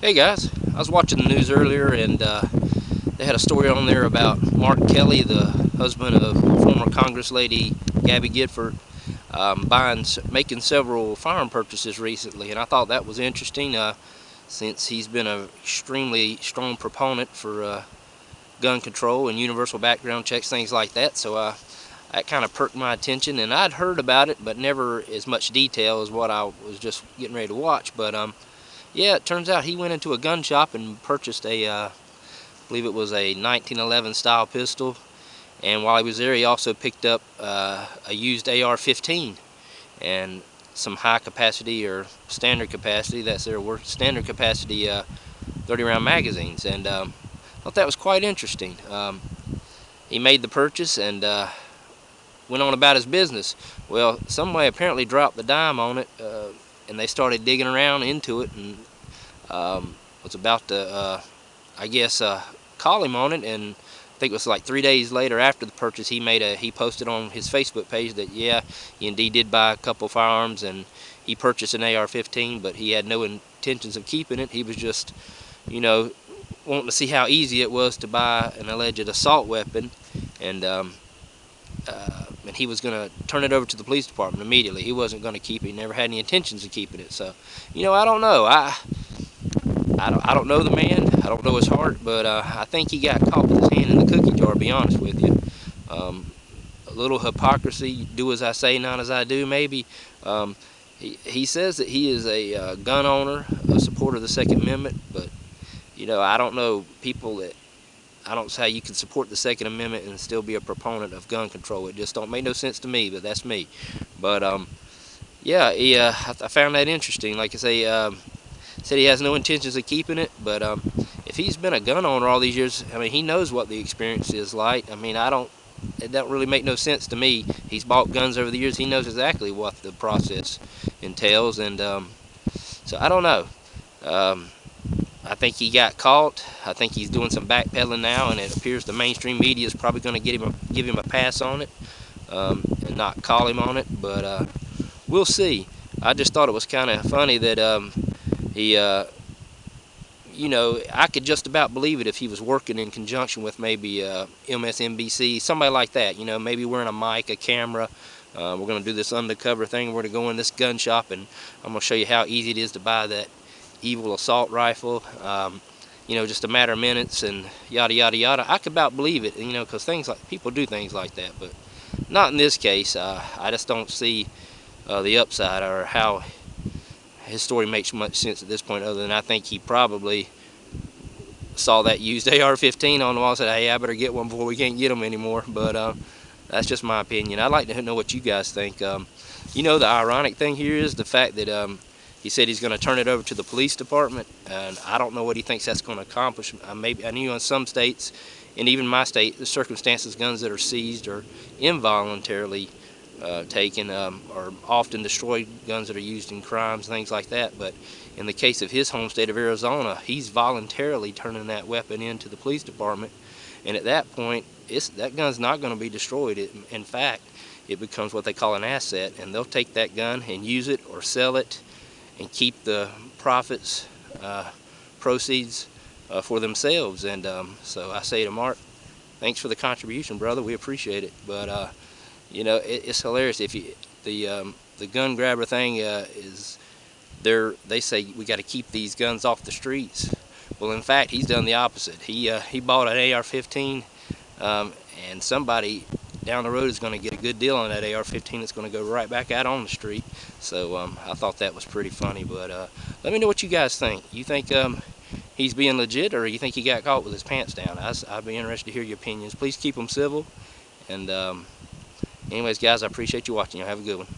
Hey guys, I was watching the news earlier and they had a story on there about Mark Kelly, the husband of former Congress lady Gabby Giffords, making several firearm purchases recently, and I thought that was interesting since he's been an extremely strong proponent for gun control and universal background checks, things like that. So that kind of perked my attention, and I'd heard about it, but never as much detail as what I was just getting ready to watch. But yeah, it turns out he went into a gun shop and purchased I believe it was a 1911 style pistol. And while he was there, he also picked up a used AR-15 and some high capacity or standard capacity, that's their word, standard capacity 30 round magazines. And I thought that was quite interesting. He made the purchase and went on about his business. Well, some way apparently dropped the dime on it, and they started digging around into it, and was about to, I guess, call him on it. And I think it was like 3 days later after the purchase, he posted on his Facebook page that yeah, he indeed did buy a couple firearms, and he purchased an AR-15, but he had no intentions of keeping it. He was just, you know, wanting to see how easy it was to buy an alleged assault weapon, and and he was going to turn it over to the police department immediately. He wasn't going to keep it. He never had any intentions of keeping it. So, I don't know. I don't know the man. I don't know his heart, but I think he got caught with his hand in the cookie jar, to be honest with you. A little hypocrisy, do as I say, not as I do, maybe. He says that he is a gun owner, a supporter of the Second Amendment, but, I don't know people that, I don't see how you can support the Second Amendment and still be a proponent of gun control. It just don't make no sense to me, but that's me. But, yeah, I found that interesting. Like I say, said he has no intentions of keeping it, but if he's been a gun owner all these years, I mean, he knows what the experience is like. I mean, it don't really make no sense to me. He's bought guns over the years. He knows exactly what the process entails, and so I don't know. Um, I think he got caught. I think he's doing some backpedaling now, and it appears the mainstream media is probably going to give him a pass on it, and not call him on it. But we'll see. I just thought it was kind of funny that he, I could just about believe it if he was working in conjunction with maybe MSNBC, somebody like that. Maybe wearing a mic, a camera. We're going to do this undercover thing. We're going to go in this gun shop, and I'm going to show you how easy it is to buy that evil assault rifle. Just a matter of minutes, and yada yada yada. I could about believe it, because people do things like that, but not in this case. I just don't see the upside or how his story makes much sense at this point, other than I think he probably saw that used AR-15 on the wall and said, hey, I better get one before we can't get them anymore. But that's just my opinion. I'd like to know what you guys think. The ironic thing here is the fact that he said he's going to turn it over to the police department, and I don't know what he thinks that's going to accomplish. I know in some states, and even my state, the circumstances, guns that are seized or involuntarily taken are often destroyed, guns that are used in crimes, things like that. But in the case of his home state of Arizona, he's voluntarily turning that weapon into the police department, and at that point, that gun's not going to be destroyed. In fact, it becomes what they call an asset, and they'll take that gun and use it or sell it and keep the profits, proceeds for themselves. And so I say to Mark, thanks for the contribution, brother. We appreciate it. But it's hilarious. The gun grabber thing is they say we got to keep these guns off the streets. Well, in fact, he's done the opposite. He bought an AR-15, and somebody down the road is going to get a good deal on that AR-15. It's going to go right back out on the street. So I thought that was pretty funny. But let me know what you guys think. You think he's being legit, or you think he got caught with his pants down? I'd be interested to hear your opinions. Please keep them civil. And anyways, guys, I appreciate you watching. Have a good one.